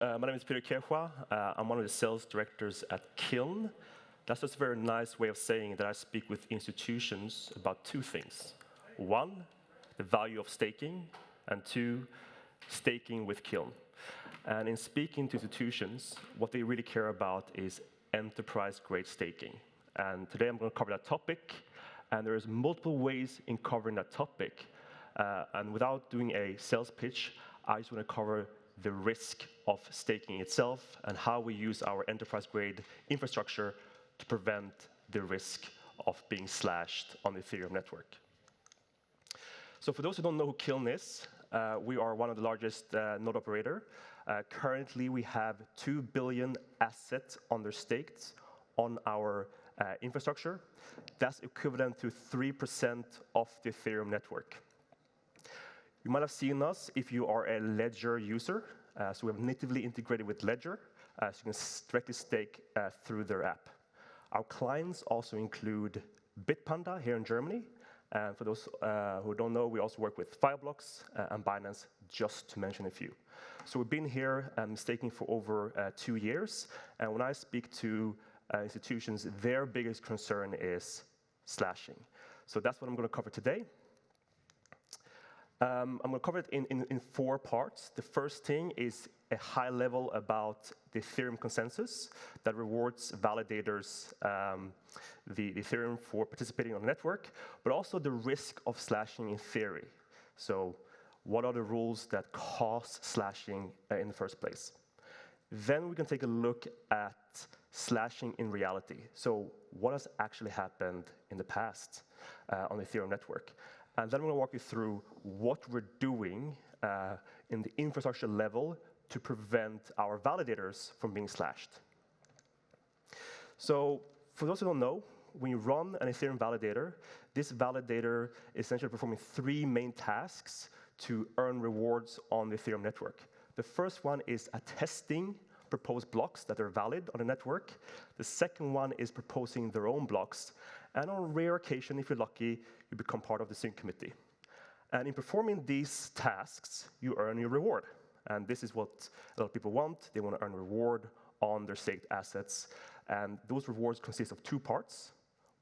My name is Ikekhua. I'm one of the sales directors at Kiln. That's just a very nice way of saying that I speak with institutions about two things. One, the value of staking, and two, staking with Kiln. And in speaking to institutions, what they really care about is enterprise-grade staking. And today I'm going to cover that topic, and there's multiple ways in covering that topic. And without doing a sales pitch, I just want to cover the risk of staking itself and how we use our enterprise-grade infrastructure to prevent the risk of being slashed on the Ethereum network. So for those who don't know who Kiln is, we are one of the largest node operator. Currently, we have 2 billion assets understaked on our infrastructure. That's equivalent to 3% of the Ethereum network. You might have seen us if you are a Ledger user. So we have natively integrated with Ledger, so you can directly stake through their app. Our clients also include Bitpanda here in Germany. And for those who don't know, we also work with Fireblocks and Binance, just to mention a few. So we've been here staking for over 2 years. And when I speak to institutions, their biggest concern is slashing. So that's what I'm going to cover today. I'm going to cover it in 4 parts. The first thing is a high level about the Ethereum consensus that rewards validators the Ethereum for participating on the network, but also the risk of slashing in theory. So what are the rules that cause slashing in the first place? Then we can take a look at slashing in reality. So what has actually happened in the past on the Ethereum network? And then I'm going to walk you through what we're doing in the infrastructure level to prevent our validators from being slashed. So for those who don't know, when you run an Ethereum validator, this validator is essentially performing 3 main tasks to earn rewards on the Ethereum network. The first one is attesting proposed blocks that are valid on the network. The second one is proposing their own blocks. And on rare occasion, if you're lucky, you become part of the sync committee. And in performing these tasks, you earn your reward. And this is what a lot of people want. They want to earn a reward on their staked assets. And those rewards consist of 2 parts.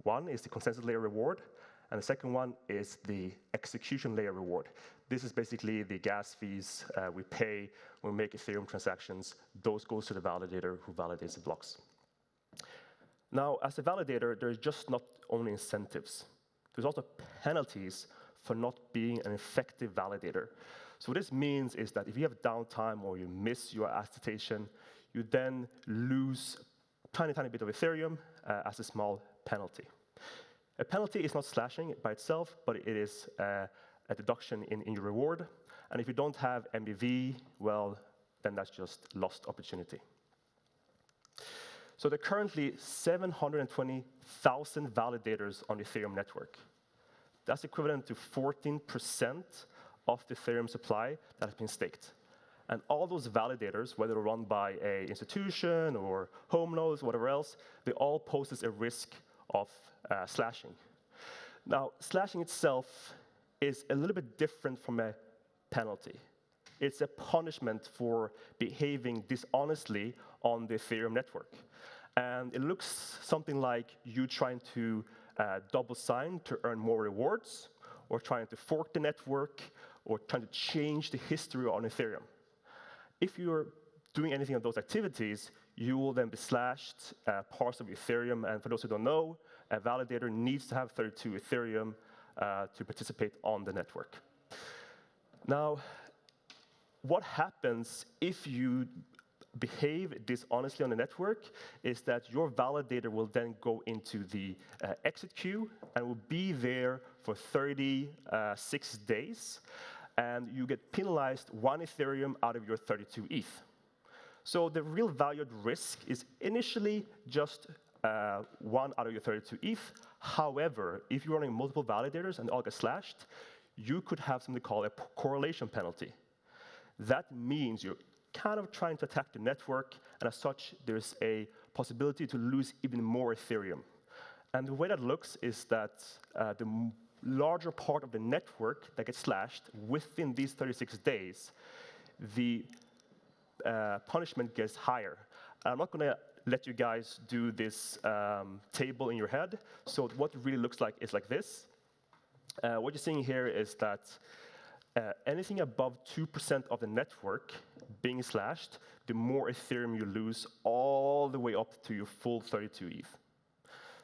One is the consensus layer reward, and the second one is the execution layer reward. This is basically the gas fees we pay when we make Ethereum transactions. Those goes to the validator who validates the blocks. Now, as a validator, there's just not only incentives. There's also penalties for not being an effective validator. So what this means is that if you have downtime or you miss your attestation, you then lose a tiny bit of Ethereum as a small penalty. A penalty is not slashing by itself, but it is a deduction in your reward. And if you don't have MBV, well, then that's just lost opportunity. So there are currently 720,000 validators on the Ethereum network. That's equivalent to 14% of the Ethereum supply that has been staked. And all those validators, whether run by an institution or home nodes, whatever else, they all pose a risk of slashing. Now, slashing itself is a little bit different from a penalty. It's a punishment for behaving dishonestly on the Ethereum network. And it looks something like you trying to double sign to earn more rewards, or trying to fork the network, or trying to change the history on Ethereum. If you're doing anything of those activities, you will then be slashed parts of Ethereum. And for those who don't know, a validator needs to have 32 Ethereum to participate on the network. Now, what happens if you behave dishonestly on the network is that your validator will then go into the exit queue and will be there for 36 days. And you get penalized 1 Ethereum out of your 32 ETH. So the real valued risk is initially just 1 out of your 32 ETH. However, if you're running multiple validators and they all get slashed, you could have something called a correlation penalty. That means you're kind of trying to attack the network, and as such, there's a possibility to lose even more Ethereum. And the way that looks is that the larger part of the network that gets slashed within these 36 days, the punishment gets higher. I'm not going to let you guys do this table in your head. So what it really looks like is like this. What you're seeing here is that anything above 2% of the network being slashed, the more Ethereum you lose all the way up to your full 32 ETH.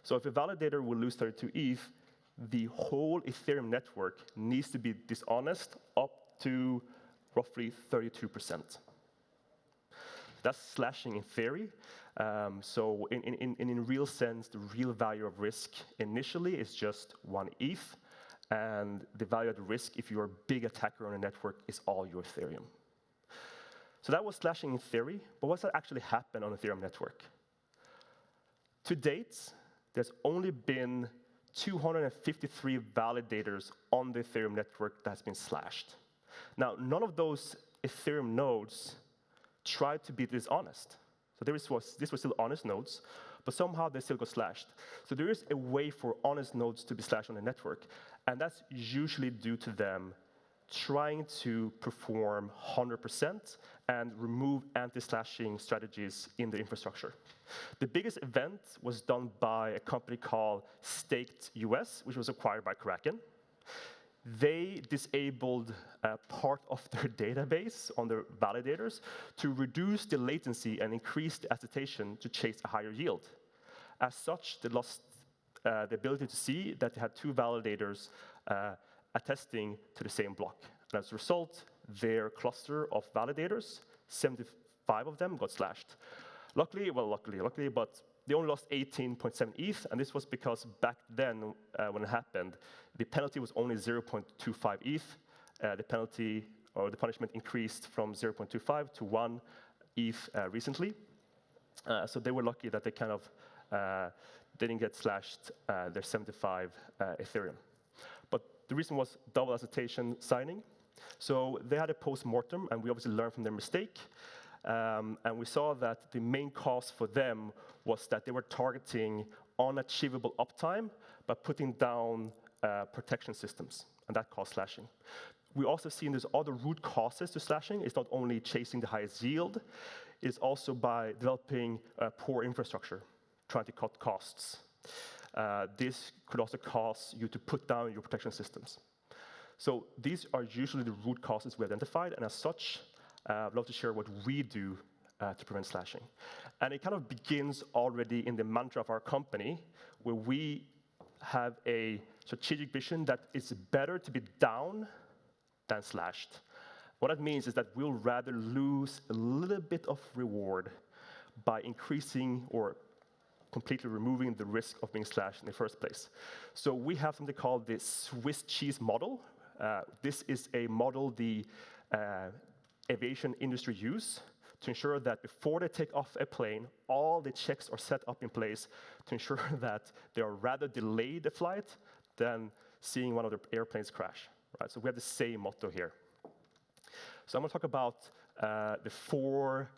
So if a validator will lose 32 ETH, the whole Ethereum network needs to be dishonest up to roughly 32%. That's slashing in theory. So in real sense, the real value of risk initially is just 1 ETH, and the value of the risk if you're a big attacker on a network is all your Ethereum. So that was slashing in theory, but what's actually happened on the Ethereum network? To date, there's only been 253 validators on the Ethereum network that's been slashed. Now, none of those Ethereum nodes tried to be dishonest. So these were still honest nodes, but somehow they still got slashed. So there is a way for honest nodes to be slashed on the network, and that's usually due to them trying to perform 100% and remove anti-slashing strategies in the infrastructure. The biggest event was done by a company called Staked US, which was acquired by Kraken. They disabled part of their database on their validators to reduce the latency and increase the attestation to chase a higher yield. As such, they lost the ability to see that they had 2 validators attesting to the same block. And as a result, their cluster of validators, 75 of them got slashed. Luckily, but they only lost 18.7 ETH, and this was because back then, when it happened, the penalty was only 0.25 ETH. The penalty or the punishment increased from 0.25 to 1 ETH recently. So they were lucky that they kind of didn't get slashed their 75 Ethereum. But the reason was double attestation signing. So they had a post-mortem, and we obviously learned from their mistake. And we saw that the main cause for them was that they were targeting unachievable uptime by putting down protection systems, and that caused slashing. We also seen there's other root causes to slashing. It's not only chasing the highest yield, it's also by developing poor infrastructure, trying to cut costs. This could also cause you to put down your protection systems. So these are usually the root causes we identified, and as such, I'd love to share what we do to prevent slashing. And it kind of begins already in the mantra of our company, where we have a strategic vision that it's better to be down than slashed. What that means is that we'll rather lose a little bit of reward by increasing or completely removing the risk of being slashed in the first place. So we have something called the Swiss cheese model. This is a model the aviation industry use to ensure that before they take off a plane, all the checks are set up in place to ensure that they are rather delay the flight than seeing one of their airplanes crash. Right? So we have the same motto here. So I'm going to talk about the 4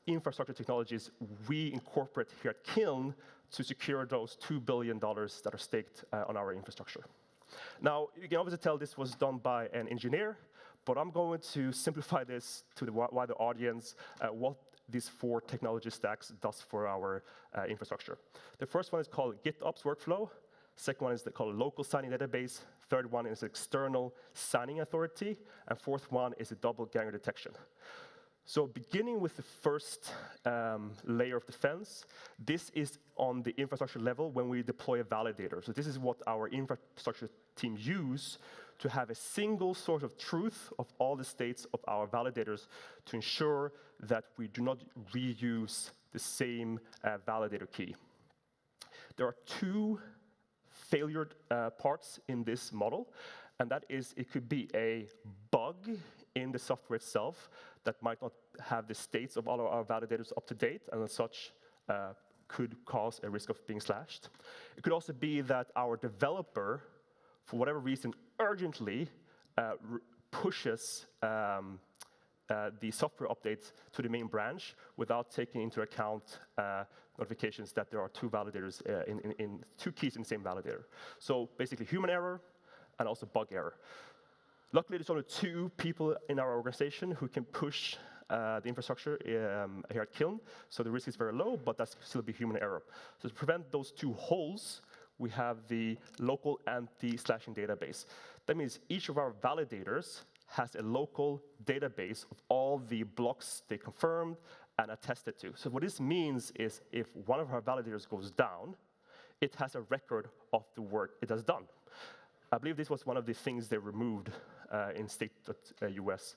infrastructure technologies we incorporate here at Kiln to secure those $2 billion that are staked on our infrastructure. Now, you can obviously tell this was done by an engineer, but I'm going to simplify this to the wider audience, what these 4 technology stacks does for our infrastructure. The first one is called GitOps workflow. Second one is called local signing database. Third one is external signing authority. And fourth one is a double ganger detection. So beginning with the first layer of defense, this is on the infrastructure level when we deploy a validator. So this is what our infrastructure team use to have a single source of truth of all the states of our validators to ensure that we do not reuse the same validator key. There are 2 failure parts in this model, and that is it could be a bug in the software itself that might not have the states of all of our validators up to date, and as such could cause a risk of being slashed. It could also be that our developer, for whatever reason, urgently pushes the software updates to the main branch without taking into account notifications that there are 2 validators in 2 keys in the same validator. So basically human error and also bug error. Luckily, there's only 2 people in our organization who can push the infrastructure here at Kiln, so the risk is very low, but that's still be human error. So to prevent those two holes, we have the local anti-slashing database. That means each of our validators has a local database of all the blocks they confirmed and attested to. So what this means is if one of our validators goes down, it has a record of the work it has done. I believe this was one of the things they removed in state.us,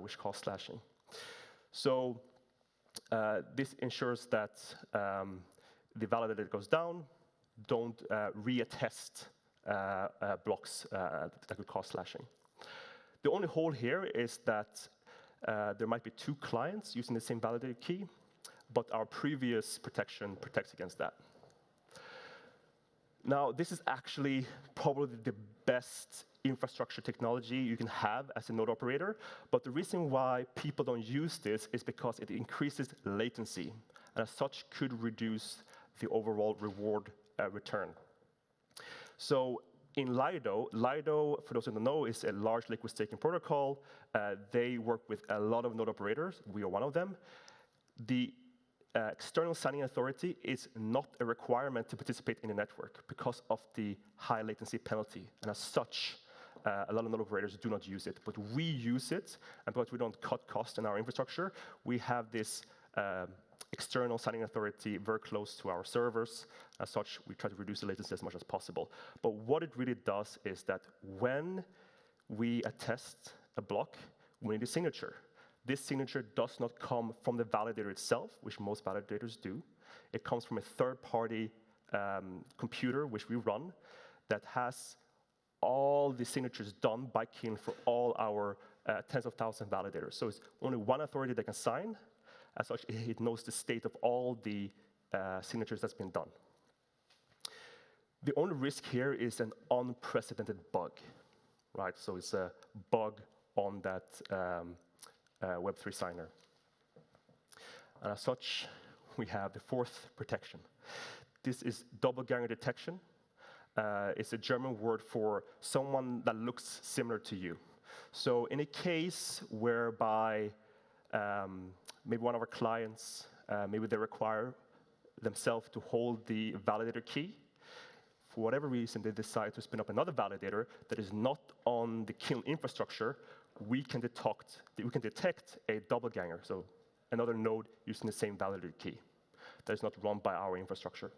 which caused slashing. So this ensures that the validator that goes down don't reattest blocks that could cause slashing. The only hole here is that there might be two clients using the same validated key, but our previous protection protects against that. Now, this is actually probably the best infrastructure technology you can have as a node operator, but the reason why people don't use this is because it increases latency, and as such could reduce the overall reward return. So in Lido, for those who don't know, is a large liquid staking protocol. They work with a lot of node operators. We are one of them. The external signing authority is not a requirement to participate in the network because of the high latency penalty. And as such, a lot of node operators do not use it. But we use it, and because we don't cut costs in our infrastructure, we have this external signing authority very close to our servers. As such, we try to reduce the latency as much as possible. But what it really does is that when we attest a block, we need a signature. This signature does not come from the validator itself, which most validators do. It comes from a third-party computer, which we run, that has all the signatures done by Kiln for all our tens of thousands of validators. So it's only one authority that can sign. As such, it knows the state of all the signatures that's been done. The only risk here is an unprecedented bug, right? So it's a bug on that Web3 signer. And as such, we have the fourth protection. This is double guarantee detection. It's a German word for someone that looks similar to you. So in a case whereby maybe one of our clients, maybe they require themselves to hold the validator key. For whatever reason, they decide to spin up another validator that is not on the Kiln infrastructure. We can detect a double ganger, so another node using the same validator key that is not run by our infrastructure.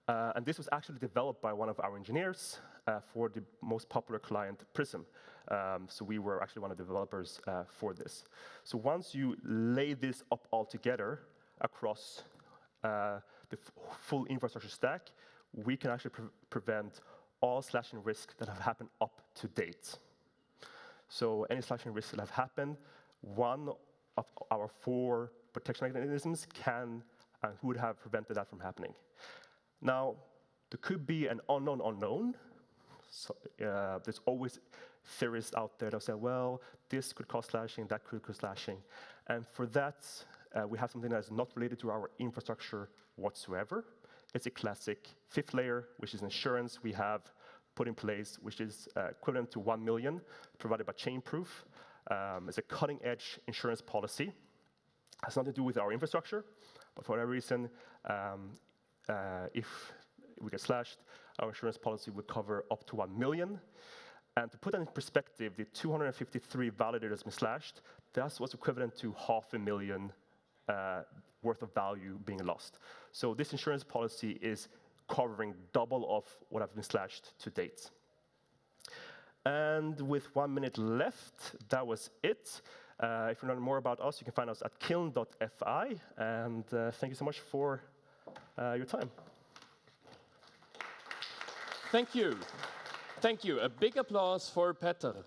And this was actually developed by one of our engineers for the most popular client, Prism. So we were actually one of the developers for this. So once you lay this up all together across the full infrastructure stack, we can actually prevent all slashing risks that have happened up to date. So any slashing risks that have happened, one of our 4 protection mechanisms can and would have prevented that from happening. Now, there could be an unknown unknown. So, there's always theorists out there that say, well, this could cause slashing, that could cause slashing. And for that, we have something that's not related to our infrastructure whatsoever. It's a classic 5th layer, which is insurance we have put in place, which is equivalent to 1 million, provided by Chainproof. It's a cutting-edge insurance policy. It has nothing to do with our infrastructure, but for whatever reason, if we get slashed, our insurance policy would cover up to 1 million. And to put that in perspective, the 253 validators been slashed, that's what's equivalent to $500,000 worth of value being lost. So this insurance policy is covering double of what have been slashed to date. And with 1 minute left, that was it. If you want to know more about us, you can find us at kiln.fi. And thank you so much for your time. Thank you. Thank you. A big applause for Petter.